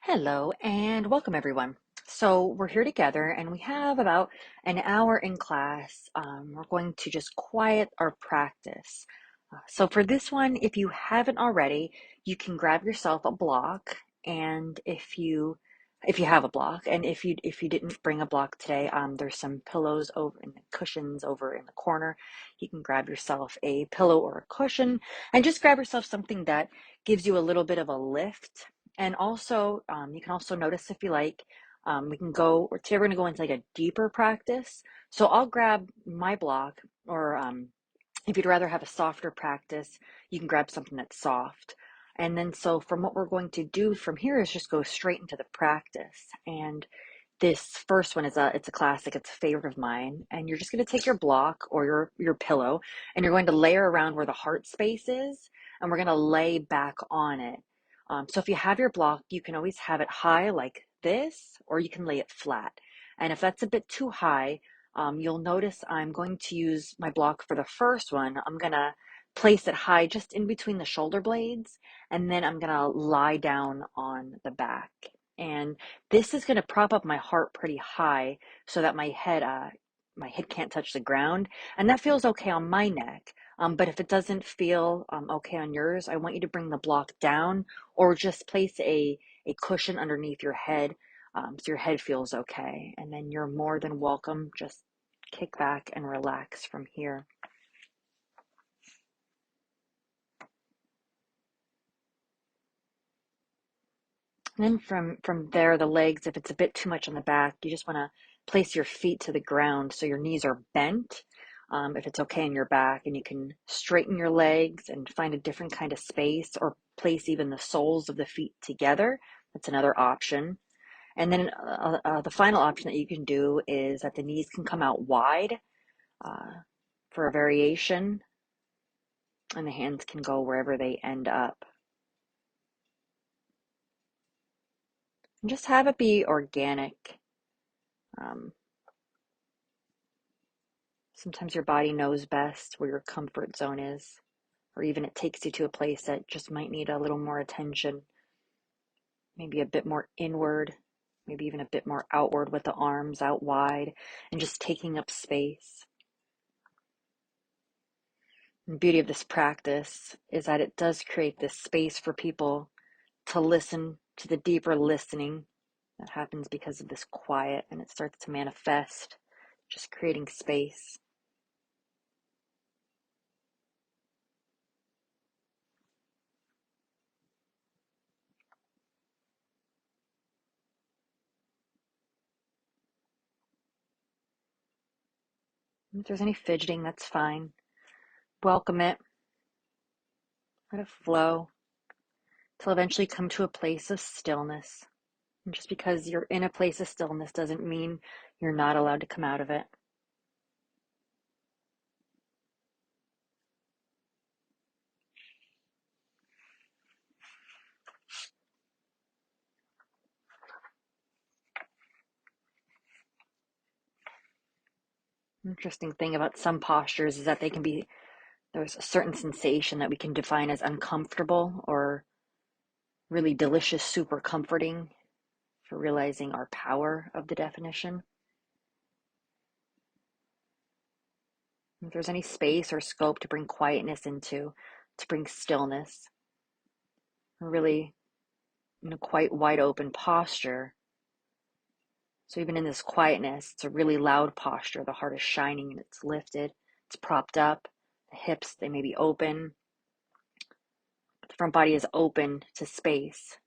Hello and welcome everyone. So we're here together and we have about an hour in class. We're going to just quiet our practice. So for this one, if you haven't already, you can grab yourself a block, and if you have a block, and if you didn't bring a block today, there's some pillows over and cushions over in the corner. You can grab yourself a pillow or a cushion and just grab yourself something that gives you a little bit of a lift. And also, you can also notice if you like, we can go, or today we're going to go into like a deeper practice. So I'll grab my block, or if you'd rather have a softer practice, you can grab something that's soft. And then, so from what we're going to do from here is just go straight into the practice. And this first one it's a classic, it's a favorite of mine. And you're just going to take your block or your pillow, and you're going to layer around where the heart space is, and we're going to lay back on it. So if you have your block, you can always have it high like this, or you can lay it flat. And if that's a bit too high, you'll notice I'm going to use my block for the first one. I'm going to place it high just in between the shoulder blades, and then I'm going to lie down on the back. And this is going to prop up my heart pretty high so that my head can't touch the ground, and that feels okay on my neck. But if it doesn't feel okay on yours, I want you to bring the block down, or just place a cushion underneath your head, so your head feels okay. And then you're more than welcome. Just kick back and relax from here. And then from there, the legs, if it's a bit too much on the back, you just want to place your feet to the ground so your knees are bent. If it's okay in your back, and you can straighten your legs and find a different kind of space, or place even the soles of the feet together. That's another option. And then the final option that you can do is that the knees can come out wide uh, for a variation, and the hands can go wherever they end up. And just have it be organic. Um, Sometimes your body knows best where your comfort zone is, or even it takes you to a place that just might need a little more attention, maybe a bit more inward, maybe even a bit more outward with the arms out wide and just taking up space. The beauty of this practice is that it does create this space for people to listen to the deeper listening that happens because of this quiet, and it starts to manifest, just creating space. If there's any fidgeting, that's fine. Welcome it, let it flow till eventually come to a place of stillness. And just because you're in a place of stillness doesn't mean you're not allowed to come out of it. Interesting thing about some postures is that there's a certain sensation that we can define as uncomfortable, or really delicious, super comforting, for realizing our power of the definition. If there's any space or scope to bring quietness into, to bring stillness, really in a quite wide open posture. So even in this quietness, it's a really loud posture. The heart is shining and it's lifted, it's propped up. The hips, they may be open. The front body is open to space.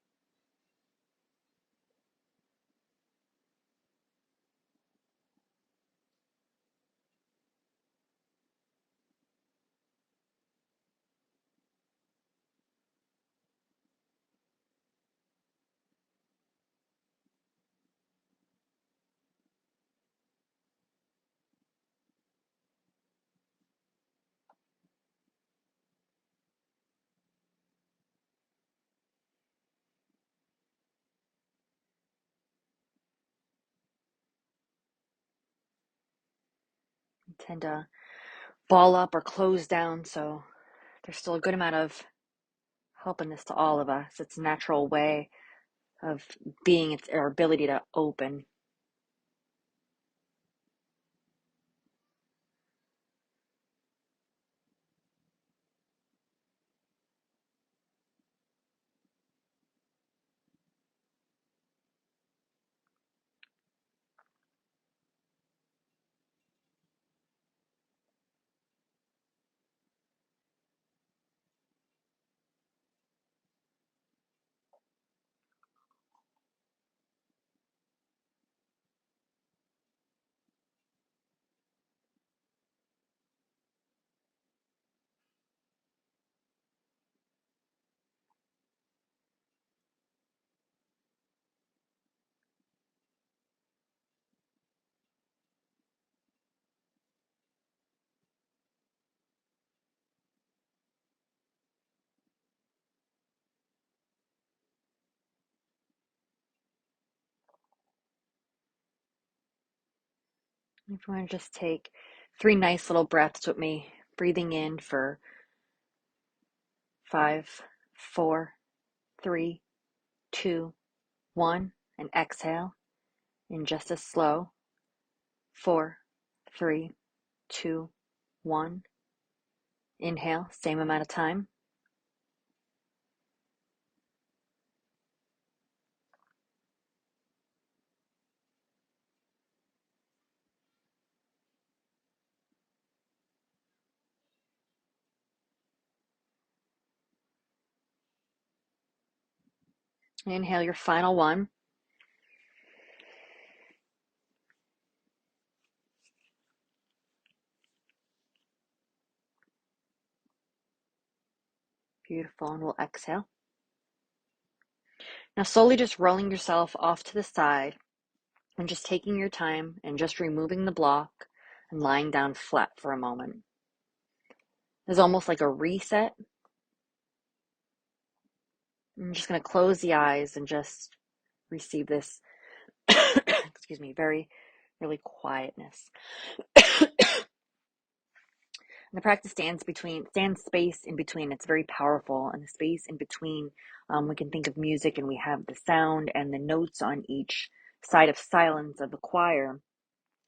We tend to ball up or close down, so there's still a good amount of helping this to all of us. It's a natural way of being, it's our ability to open. If you want to just take 3 nice little breaths with me, breathing in for 5, 4, 3, 2, 1, and exhale in just as slow. 4, 3, 2, 1. Inhale, same amount of time. Inhale your final one. Beautiful, and we'll exhale. Now slowly just rolling yourself off to the side and just taking your time and just removing the block and lying down flat for a moment. It's almost like a reset. I'm just going to close the eyes and just receive this, excuse me, really quietness. The practice stands space in between. It's very powerful. And the space in between, we can think of music and we have the sound and the notes on each side of silence of the choir.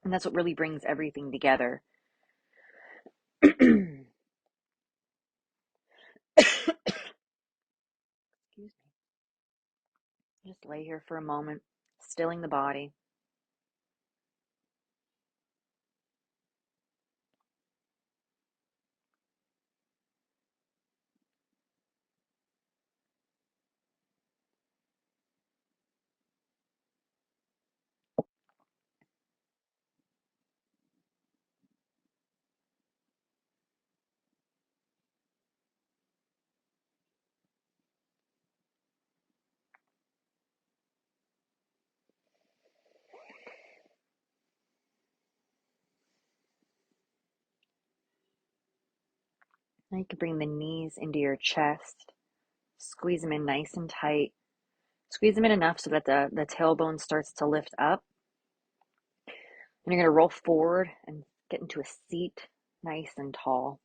And that's what really brings everything together. Excuse me. Just lay here for a moment, stilling the body. Now you can bring the knees into your chest, squeeze them in nice and tight. Squeeze them in enough so that the tailbone starts to lift up. And you're going to roll forward and get into a seat, nice and tall.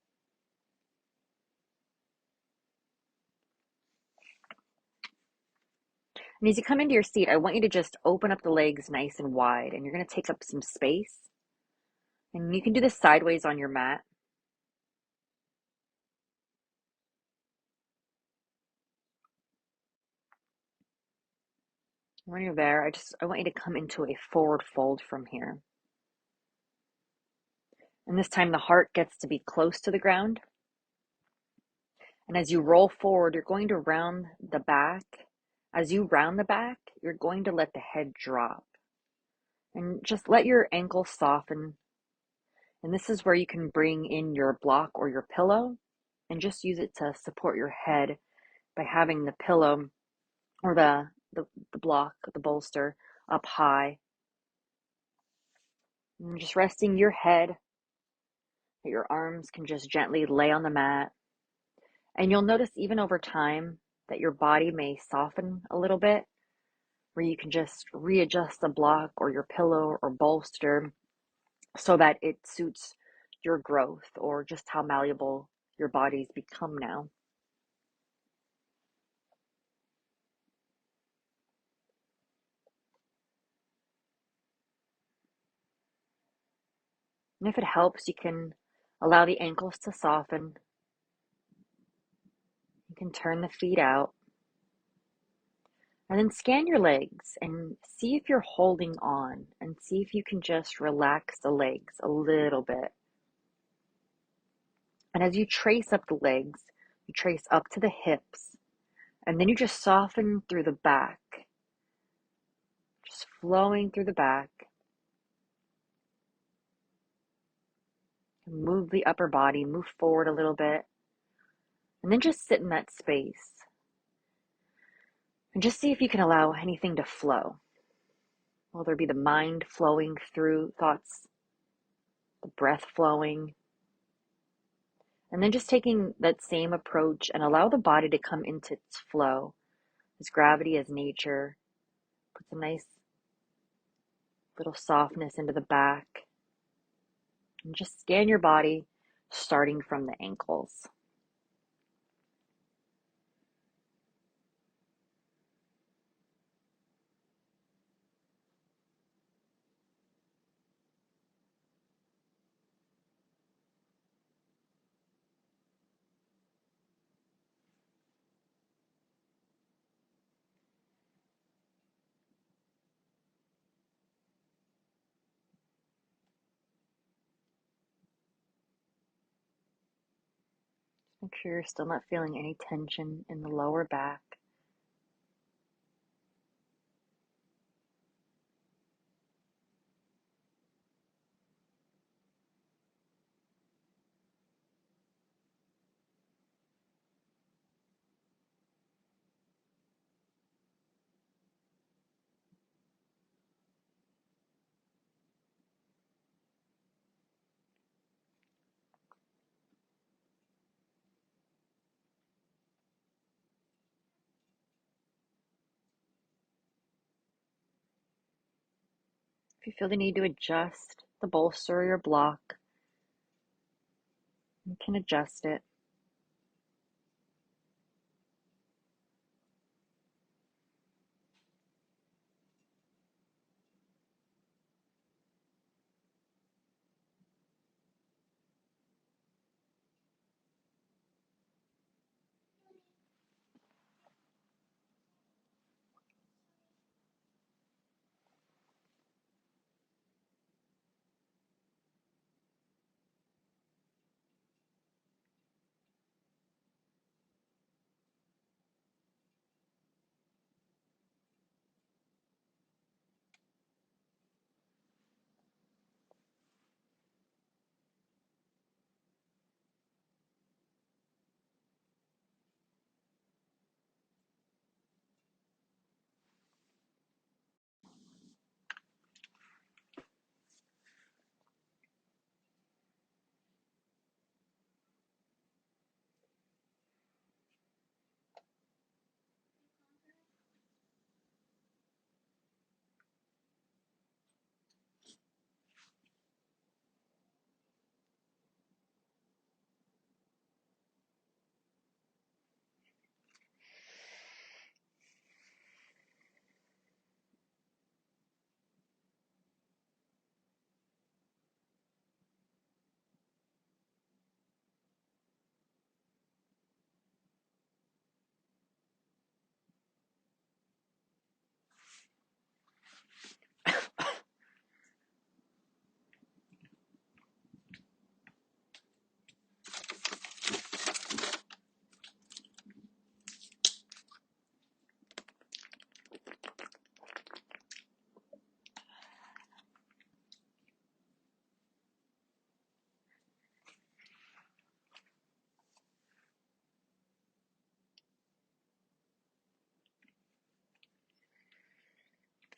And as you come into your seat, I want you to just open up the legs nice and wide, and you're going to take up some space. And you can do this sideways on your mat. When you're there, I want you to come into a forward fold from here. And this time the heart gets to be close to the ground. And as you roll forward, you're going to round the back. As you round the back, you're going to let the head drop. And just let your ankles soften. And this is where you can bring in your block or your pillow and just use it to support your head by having the pillow or the block, the bolster up high. And just resting your head, that your arms can just gently lay on the mat. And you'll notice even over time that your body may soften a little bit, where you can just readjust the block or your pillow or bolster so that it suits your growth or just how malleable your body's become now. And if it helps, you can allow the ankles to soften. You can turn the feet out. And then scan your legs and see if you're holding on and see if you can just relax the legs a little bit. And as you trace up the legs, you trace up to the hips, and then you just soften through the back, just flowing through the back. Move the upper body, move forward a little bit, and then just sit in that space. And just see if you can allow anything to flow. Will there be the mind flowing through thoughts, the breath flowing? And then just taking that same approach and allow the body to come into its flow. As gravity, as nature, puts a nice little softness into the back. And just scan your body, starting from the ankles. Make sure you're still not feeling any tension in the lower back. If you feel the need to adjust the bolster or your block, you can adjust it.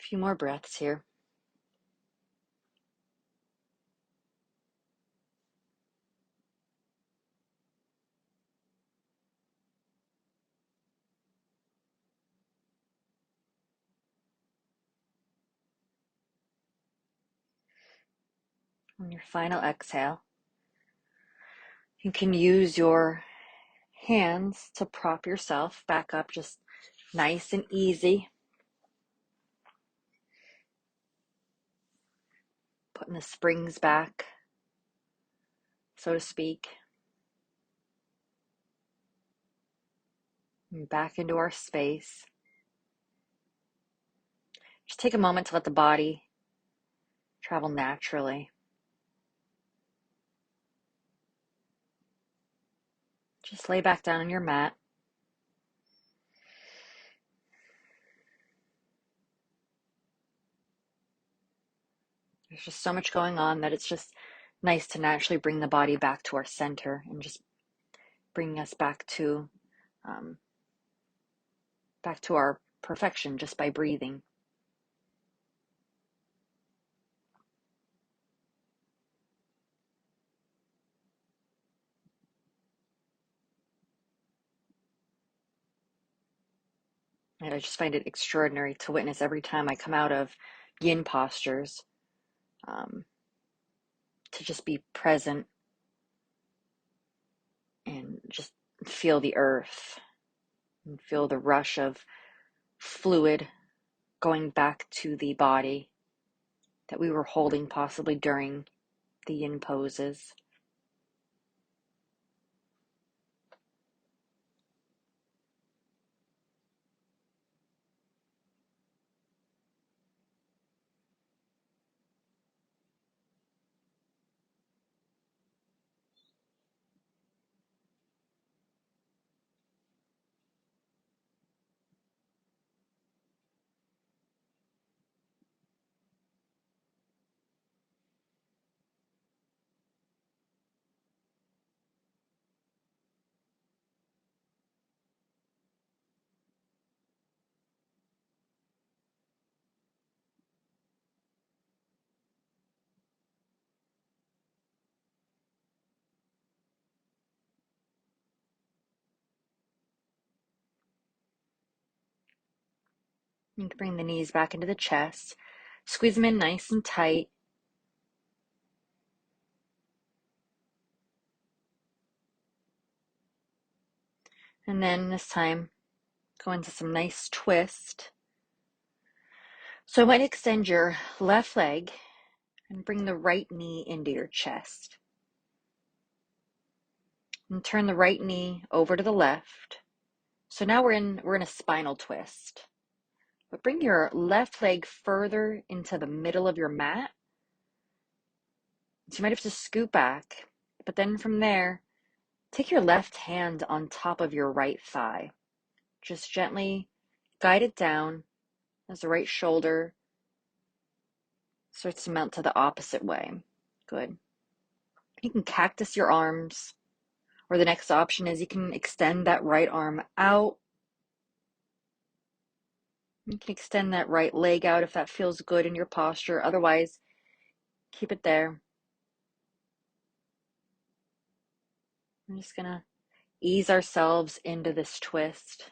A few more breaths here. On your final exhale, you can use your hands to prop yourself back up, just nice and easy. Putting the springs back so to speak, and back into our space. Just take a moment to let the body travel naturally. Just lay back down on your mat. There's just so much going on that it's just nice to naturally bring the body back to our center and just bring us um, back to our perfection just by breathing. And I just find it extraordinary to witness every time I come out of yin postures, um, to just be present and just feel the earth and feel the rush of fluid going back to the body that we were holding possibly during the yin poses. You can bring the knees back into the chest, squeeze them in nice and tight. And then this time, go into some nice twist. So I might extend your left leg and bring the right knee into your chest. And turn the right knee over to the left. So now we're in a spinal twist. But bring your left leg further into the middle of your mat. So you might have to scoot back, but then from there, take your left hand on top of your right thigh. Just gently guide it down as the right shoulder starts to melt to the opposite way. Good. You can cactus your arms, or the next option is you can extend that right arm out. You can extend that right leg out if that feels good in your posture. Otherwise, keep it there. I'm just going to ease ourselves into this twist.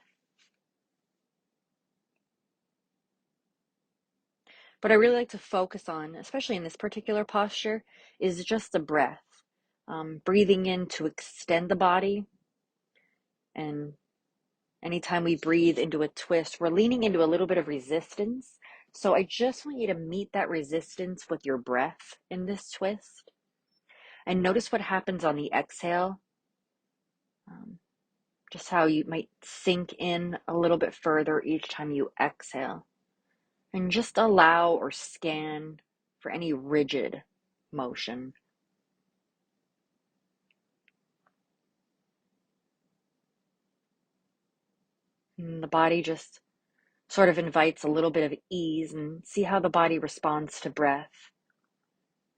What I really like to focus on, especially in this particular posture, is just the breath. Breathing in to extend the body. And anytime we breathe into a twist, we're leaning into a little bit of resistance. So I just want you to meet that resistance with your breath in this twist. And notice what happens on the exhale. Just how you might sink in a little bit further each time you exhale. And just allow or scan for any rigid motion. And the body just sort of invites a little bit of ease, and see how the body responds to breath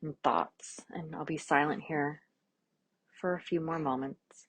and thoughts. And I'll be silent here for a few more moments.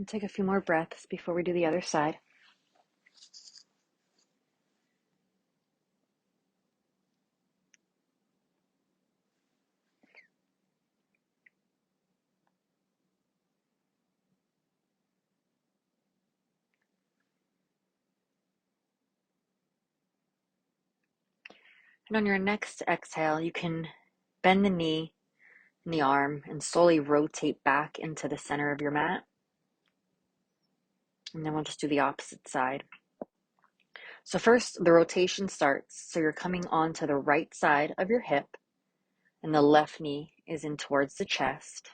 And take a few more breaths before we do the other side. And on your next exhale, you can bend the knee and the arm and slowly rotate back into the center of your mat. And then we'll just do the opposite side. So first, the rotation starts. So you're coming onto the right side of your hip, and the left knee is in towards the chest.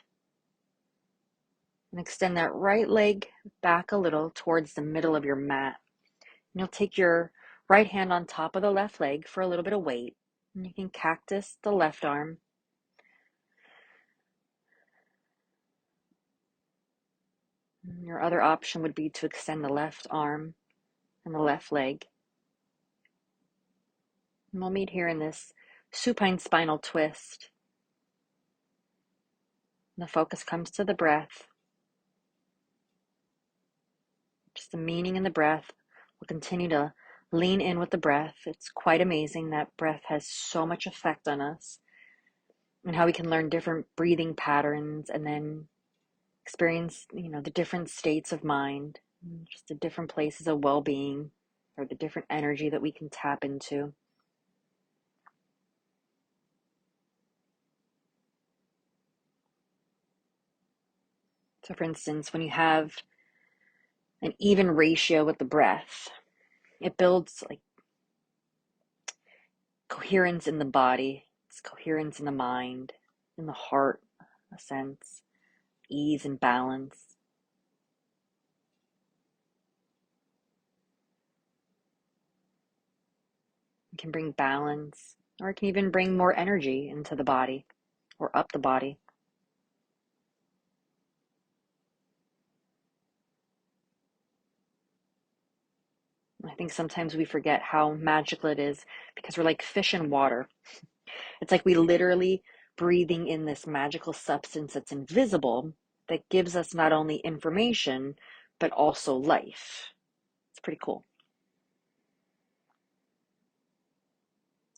And extend that right leg back a little towards the middle of your mat. And you'll take your right hand on top of the left leg for a little bit of weight. And you can cactus the left arm. And your other option would be to extend the left arm and the left leg. And we'll meet here in this supine spinal twist. And the focus comes to the breath. Just the meaning in the breath. We'll continue to lean in with the breath. It's quite amazing that breath has so much effect on us, and how we can learn different breathing patterns and then experience, the different states of mind, just the different places of well-being, or the different energy that we can tap into. So for instance, when you have an even ratio with the breath, it builds like coherence in the body, it's coherence in the mind, in the heart, a sense, ease and balance. It can bring balance, or it can even bring more energy into the body or up the body. I think sometimes we forget how magical it is because we're like fish in water. It's like we literally breathing in this magical substance that's invisible that gives us not only information, but also life. It's pretty cool.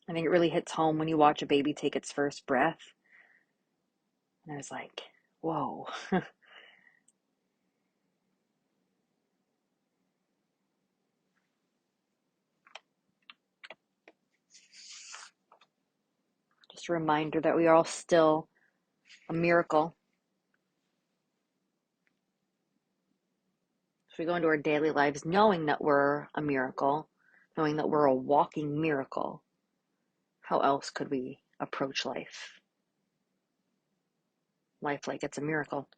I think it really hits home when you watch a baby take its first breath. And I was like, whoa. Just a reminder that we are all still a miracle. So we go into our daily lives knowing that we're a miracle, knowing that we're a walking miracle. How else could we approach life? Life like it's a miracle.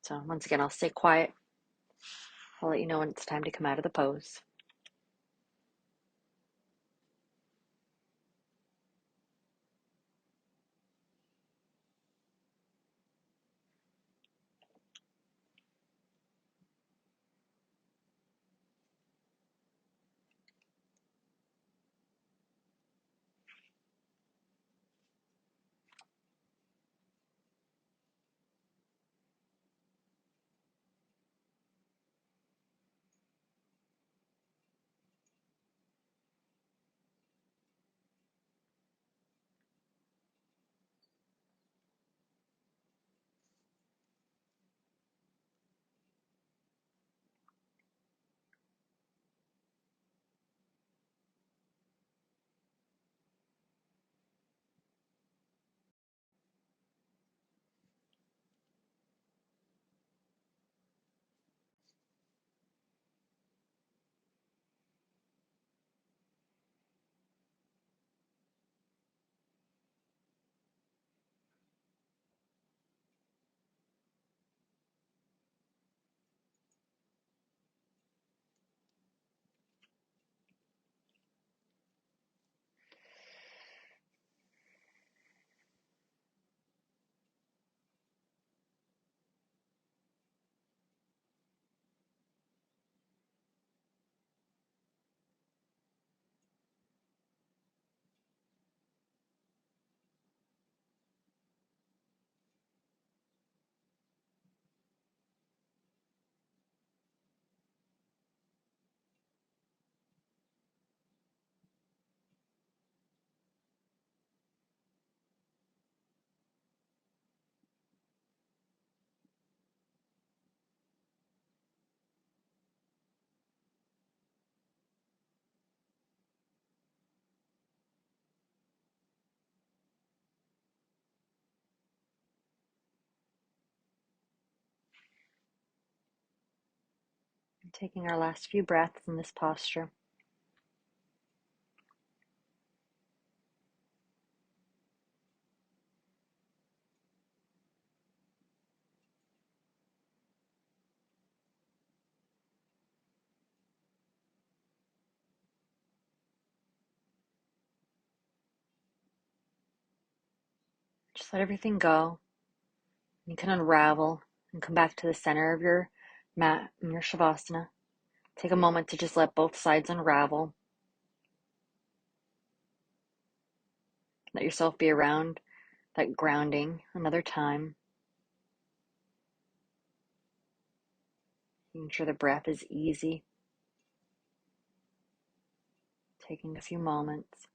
So once again, I'll stay quiet. I'll let you know when it's time to come out of the pose. Taking our last few breaths in this posture. Just let everything go. You can unravel and come back to the center of your mat in your Shavasana. Take a moment to just let both sides unravel. Let yourself be around that grounding another time. Making sure the breath is easy. Taking a few moments.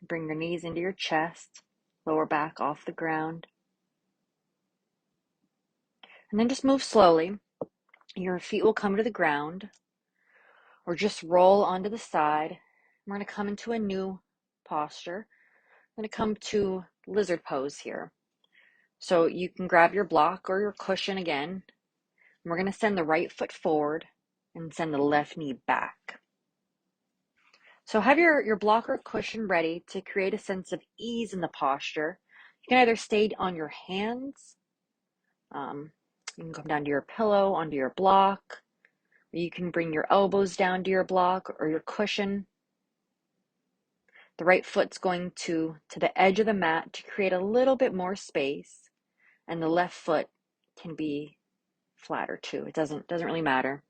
Bring your knees into your chest, lower back off the ground. And then just move slowly. Your feet will come to the ground or just roll onto the side. We're going to come into a new posture. I'm going to come to lizard pose here. So you can grab your block or your cushion again. We're going to send the right foot forward and send the left knee back. So have your block or cushion ready to create a sense of ease in the posture. You can either stay on your hands. You can come down to your pillow, onto your block. You can bring your elbows down to your block or your cushion. The right foot's going to the edge of the mat to create a little bit more space, and the left foot can be flatter too. It doesn't really matter.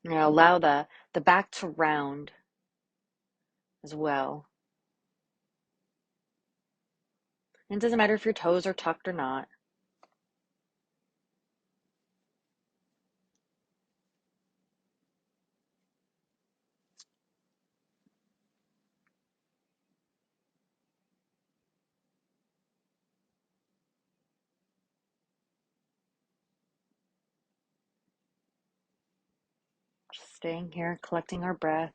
Now allow the back to round as well. And it doesn't matter if your toes are tucked or not. Just staying here, collecting our breath.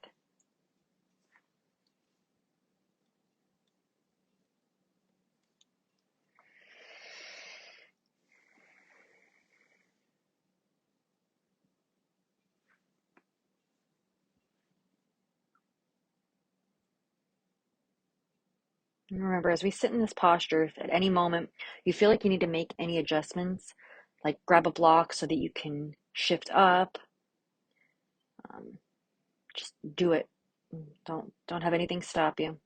And remember, as we sit in this posture, if at any moment you feel like you need to make any adjustments, like grab a block so that you can shift up, just do it. Don't have anything stop you.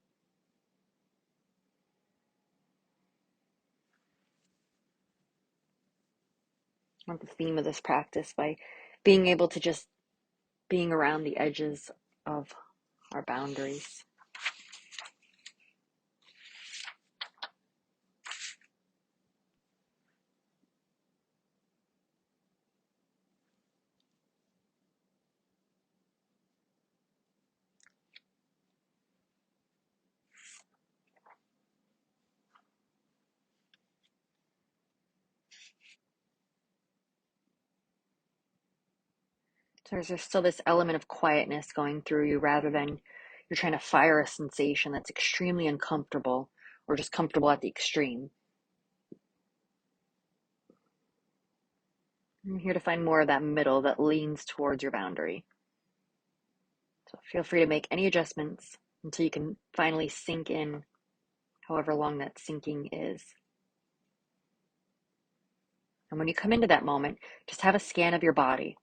I want the theme of this practice by being able to just being around the edges of our boundaries. So there's still this element of quietness going through you rather than you're trying to fire a sensation that's extremely uncomfortable or just comfortable at the extreme. I'm here to find more of that middle that leans towards your boundary. So feel free to make any adjustments until you can finally sink in, however long that sinking is. And when you come into that moment, just have a scan of your body.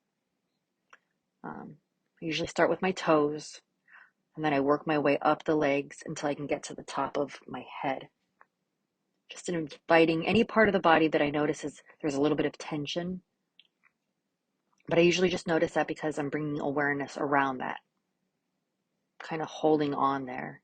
I usually start with my toes, and then I work my way up the legs until I can get to the top of my head. Just inviting any part of the body that I notice is there's a little bit of tension. But I usually just notice that because I'm bringing awareness around that, kind of holding on there.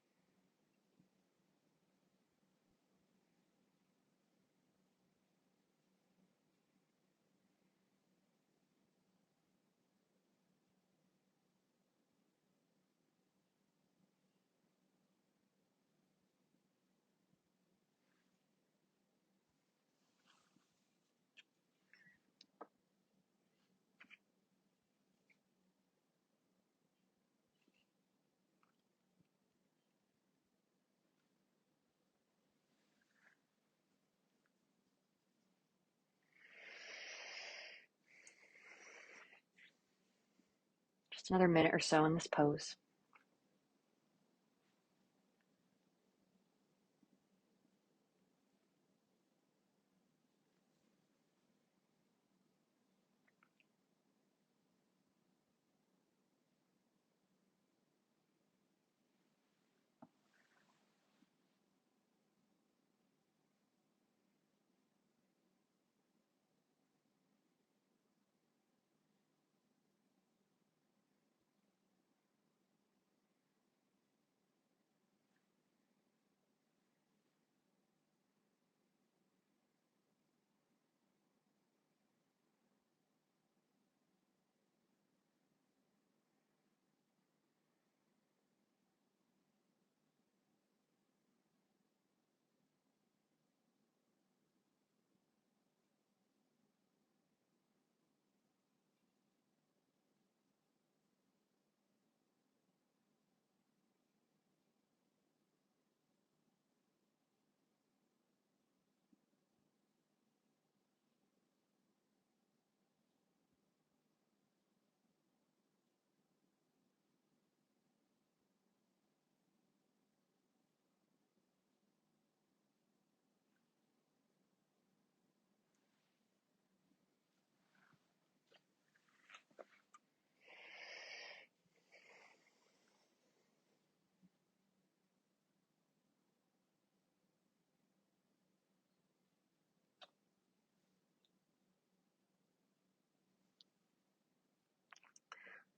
Just another minute or so in this pose.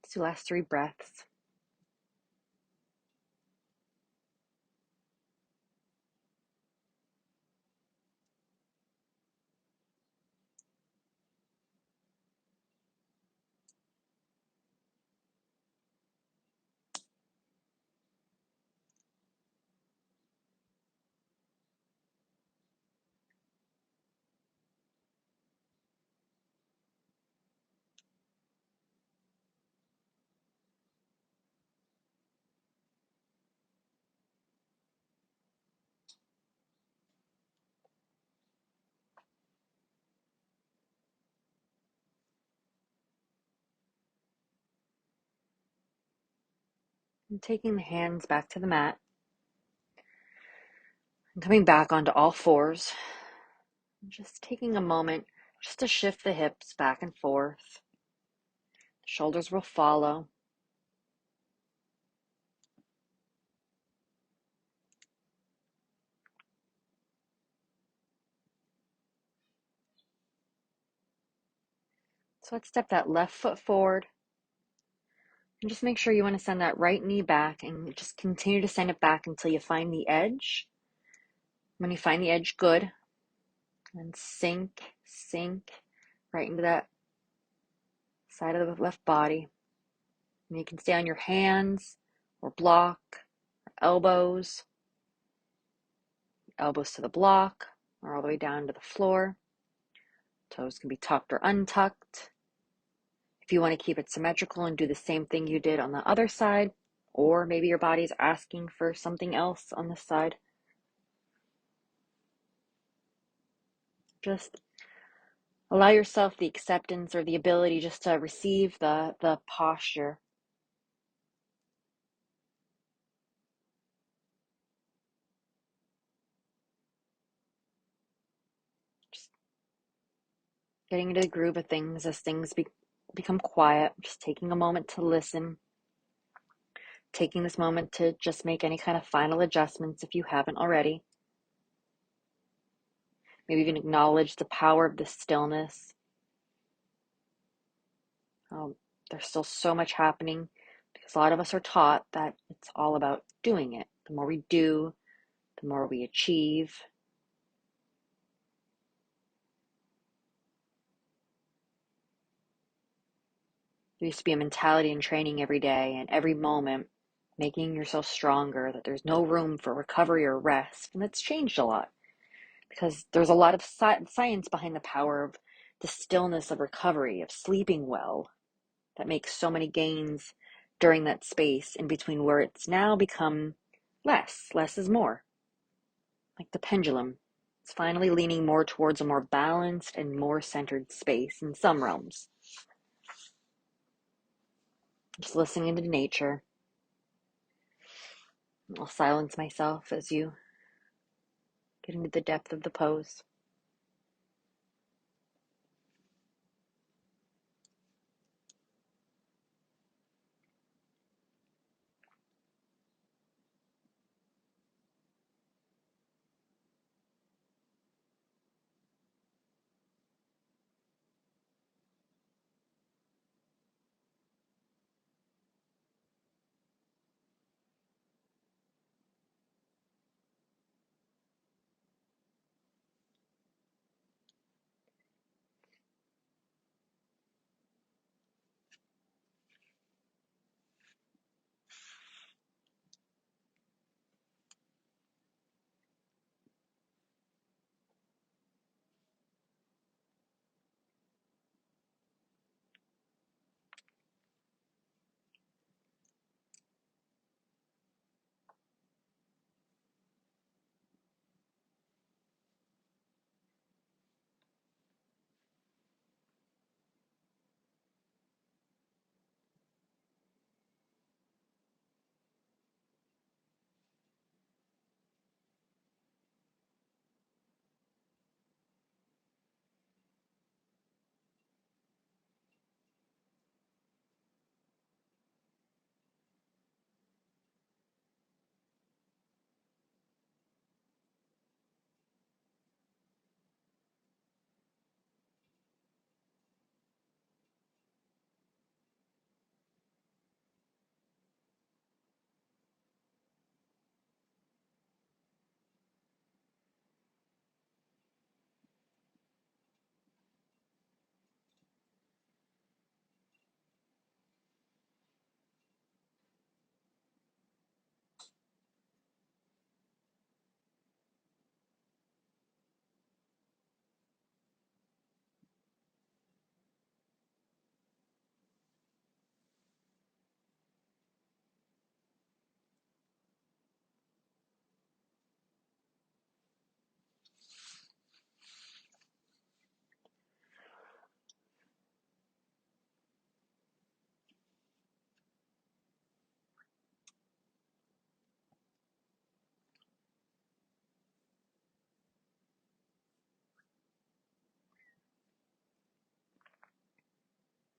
Let's do last 3 breaths. And taking the hands back to the mat and coming back onto all fours. And just taking a moment just to shift the hips back and forth. The shoulders will follow. So let's step that left foot forward and just make sure you want to send that right knee back and just continue to send it back until you find the edge. When you find the edge, good. And sink right into that side of the left body. And you can stay on your hands or block, or elbows to the block or all the way down to the floor. Toes can be tucked or untucked. If you want to keep it symmetrical and do the same thing you did on the other side, or maybe your body's asking for something else on this side, just allow yourself the acceptance or the ability just to receive the posture. Just getting into the groove of things as things become quiet, just taking a moment to listen, taking this moment to just make any kind of final adjustments if you haven't already. Maybe even acknowledge the power of the stillness. There's still so much happening because a lot of us are taught that it's all about doing it. The more we do, the more we achieve. There used to be a mentality in training every day and every moment, making yourself stronger, that there's no room for recovery or rest. And that's changed a lot because there's a lot of science behind the power of the stillness of recovery, of sleeping well, that makes so many gains during that space in between where it's now become less is more. Like the pendulum, it's finally leaning more towards a more balanced and more centered space in some realms. just listening to nature. I'll silence myself as you get into the depth of the pose.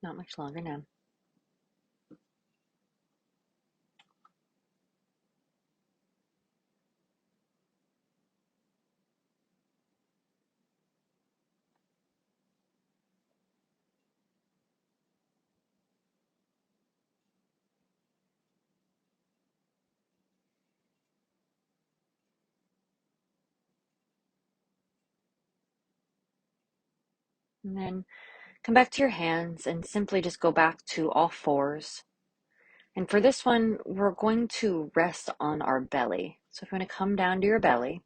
Not much longer now. And then come back to your hands and simply just go back to all fours. And for this one, we're going to rest on our belly. So if you want to come down to your belly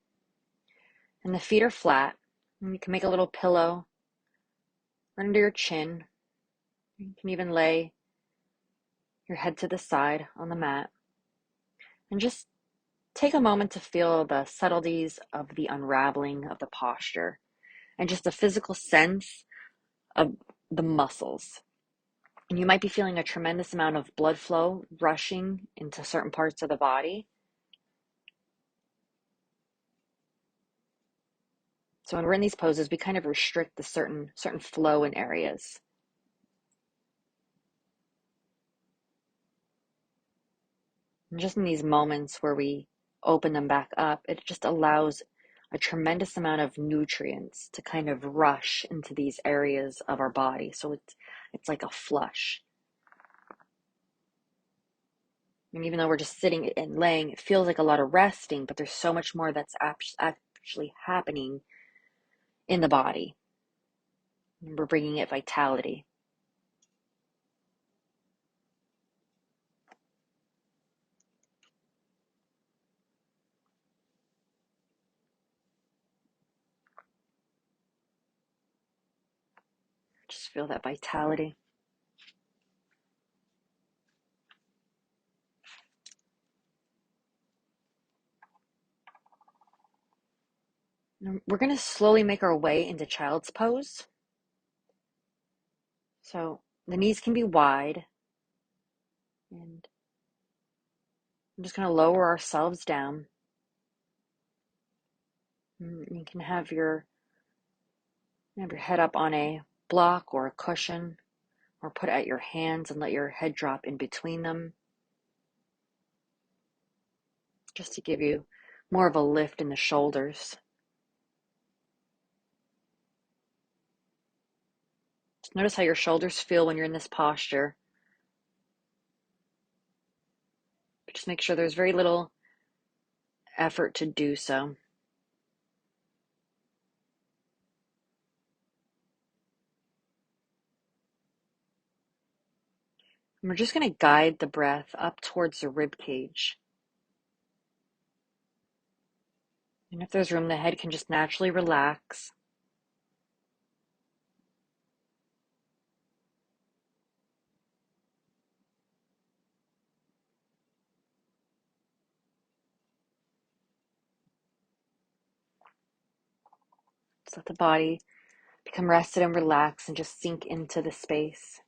and the feet are flat, and you can make a little pillow right under your chin. You can even lay your head to the side on the mat and just take a moment to feel the subtleties of the unraveling of the posture and just a physical sense of the muscles. And you might be feeling a tremendous amount of blood flow rushing into certain parts of the body. So when we're in these poses, we kind of restrict the certain flow in areas. And just in these moments where we open them back up, it just allows a tremendous amount of nutrients to kind of rush into these areas of our body. So it's like a flush. And even though we're just sitting and laying, it feels like a lot of resting, but there's so much more that's actually happening in the body. And we're bringing it vitality. Just feel that vitality. And we're going to slowly make our way into child's pose. So the knees can be wide, And I'm just going to lower ourselves down. You can have your head up on a block or a cushion, or put out your hands and let your head drop in between them, just to give you more of a lift in the shoulders. Just notice how your shoulders feel when you're in this posture. But just make sure there's very little effort to do so. And we're just going to guide the breath up towards the rib cage. And if there's room, the head can just naturally relax. Just let the body become rested and relaxed and just sink into the space.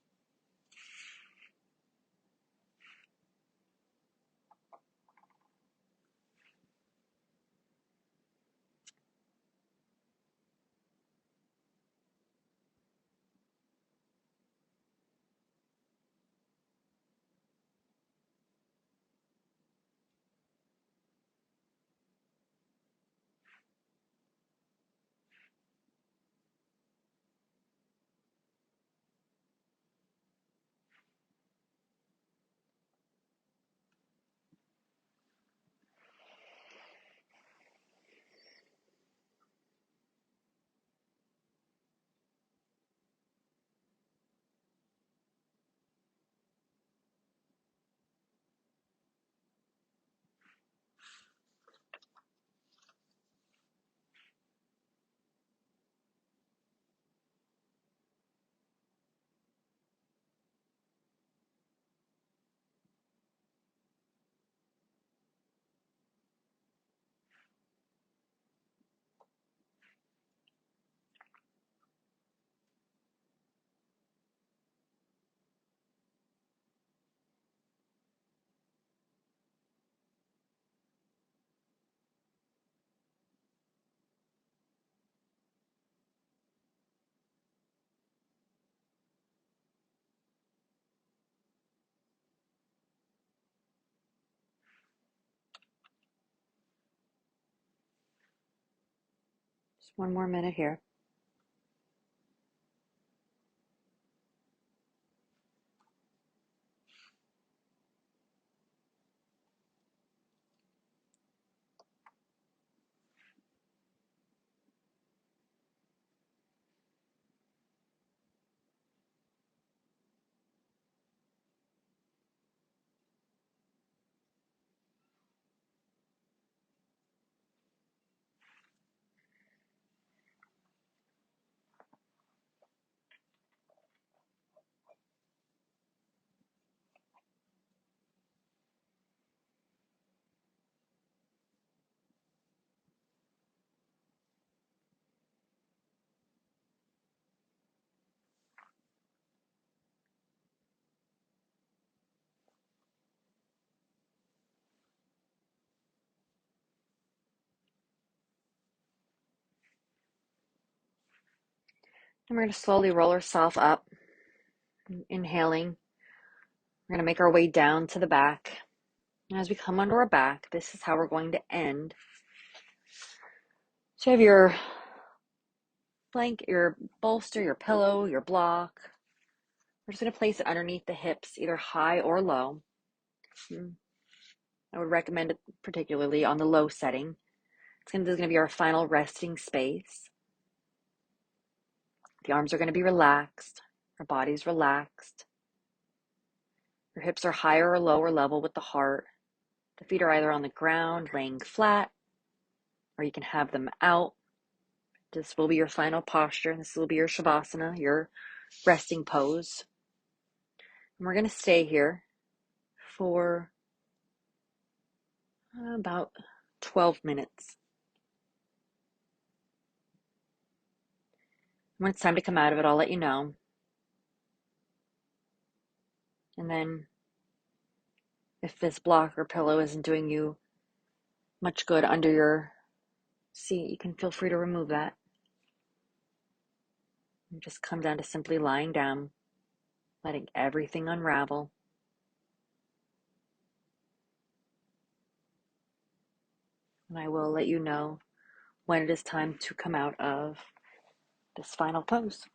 Just one more minute here. And we're going to slowly roll ourselves up, inhaling. We're going to make our way down to the back. And as we come onto our back, this is how we're going to end. So you have your blanket, your bolster, your pillow, your block. We're just going to place it underneath the hips, either high or low. I would recommend it particularly on the low setting. This is going to be our final resting space. The arms are going to be relaxed. Our body's relaxed. Your hips are higher or lower level with the heart. The feet are either on the ground, laying flat, or you can have them out. This will be your final posture. This will be your Shavasana, your resting pose. And we're going to stay here for about 12 minutes. When it's time to come out of it, I'll let you know. And then If this block or pillow isn't doing you much good under your seat, you can feel free to remove that. And just come down to simply lying down, letting everything unravel. And I will let you know when it is time to come out of this final pose.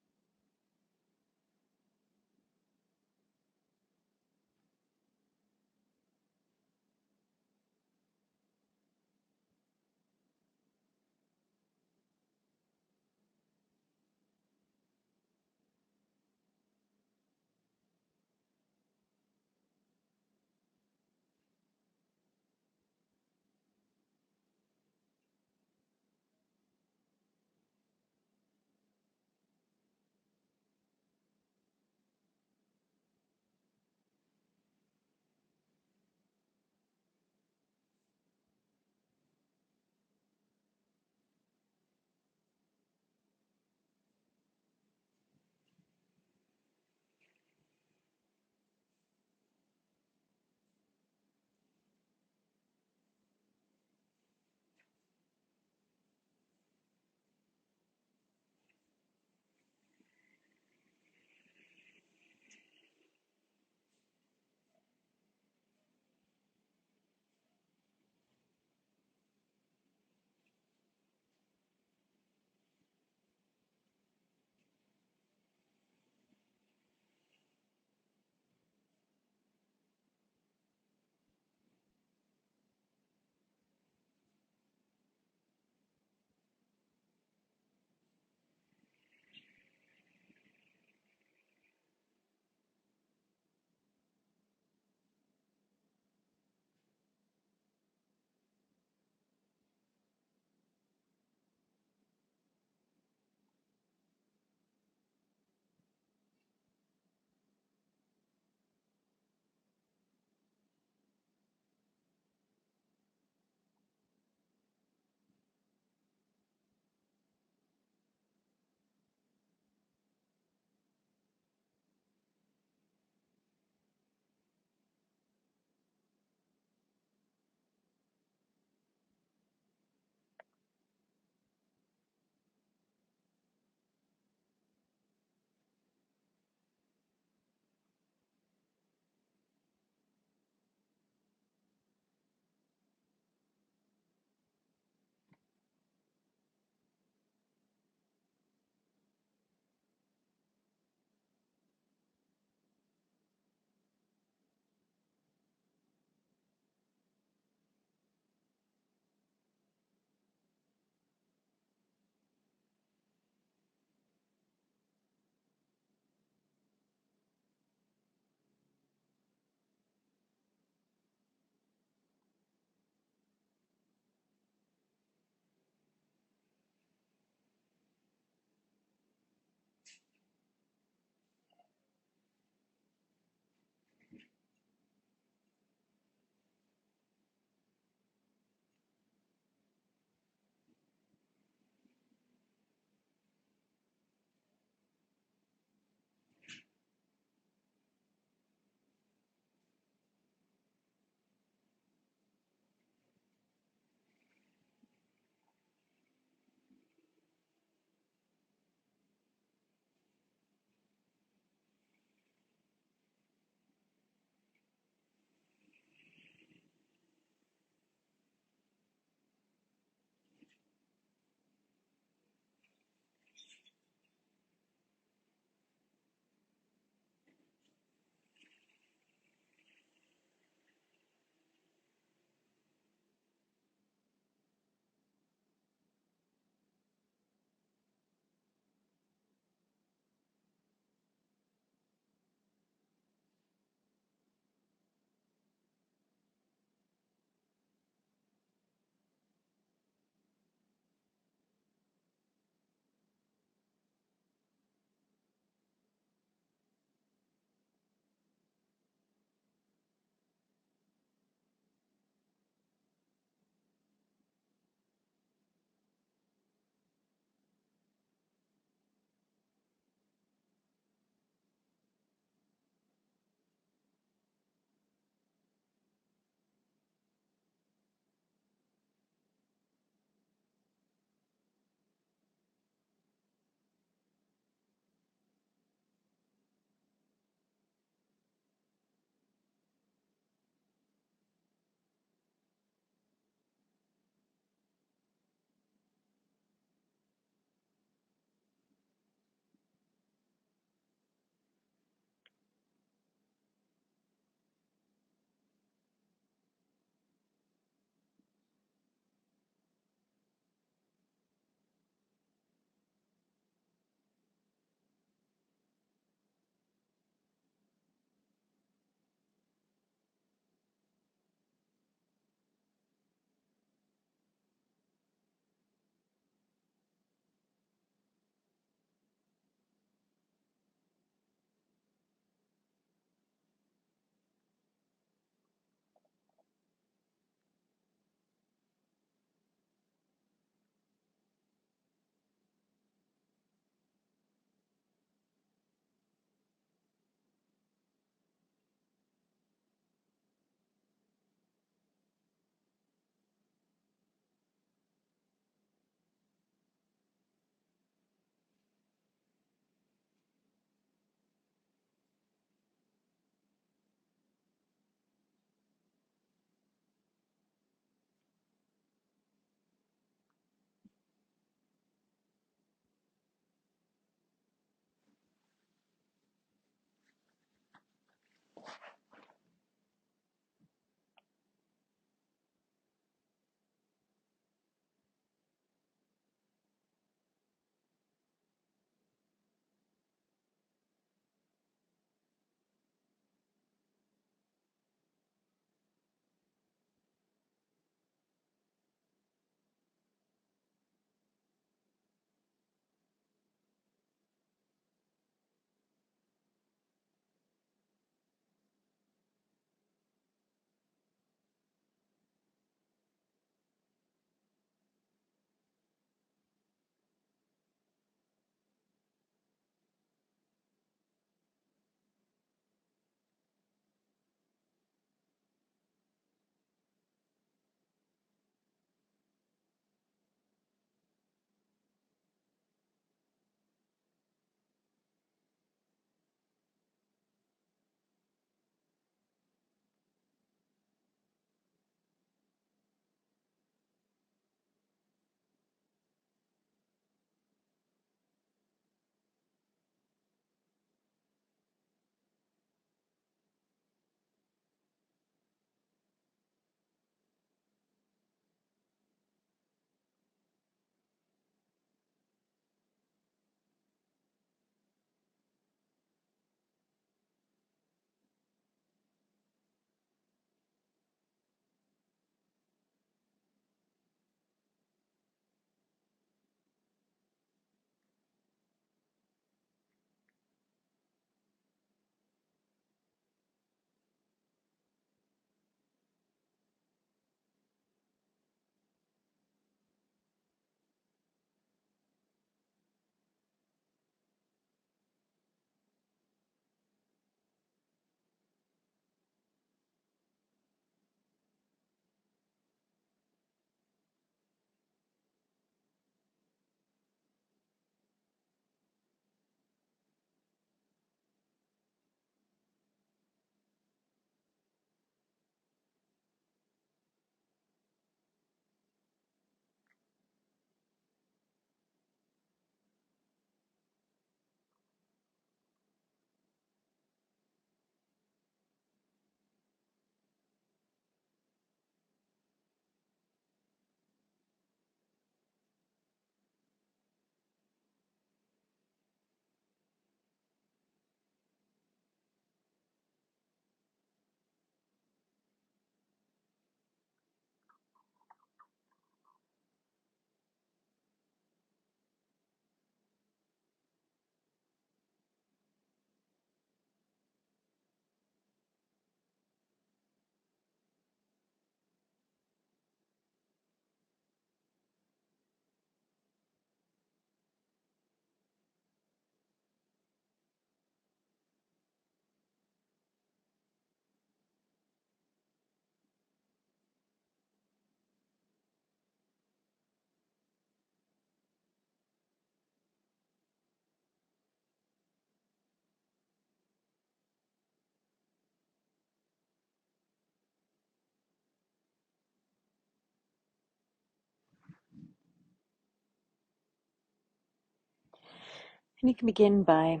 And you can begin by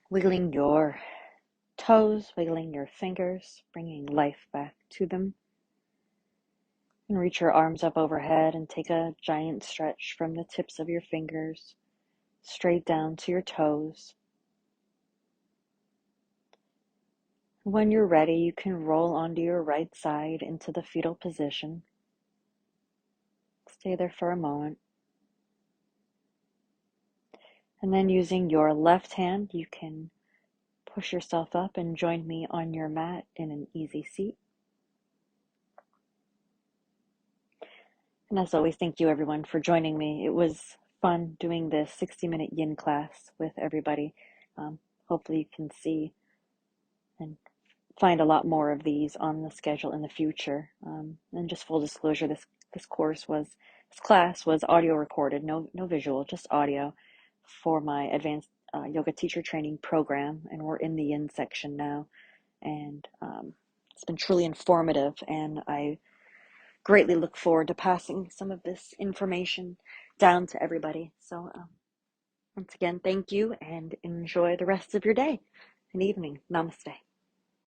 wiggling your toes, wiggling your fingers, bringing life back to them. And reach your arms up overhead and take a giant stretch from the tips of your fingers straight down to your toes. When you're ready, you can roll onto your right side into the fetal position. Stay there for a moment. And then using your left hand, you can push yourself up and join me on your mat in an easy seat. And as always, thank you everyone for joining me. It was fun doing this 60-minute yin class with everybody. Hopefully you can see and find a lot more of these on the schedule in the future. And just full disclosure, this class was audio recorded, no visual, just audio for my advanced yoga teacher training program. And we're in the yin section now. And it's been truly informative, and I greatly look forward to passing some of this information down to everybody. So once again, thank you and enjoy the rest of your day and evening. Namaste.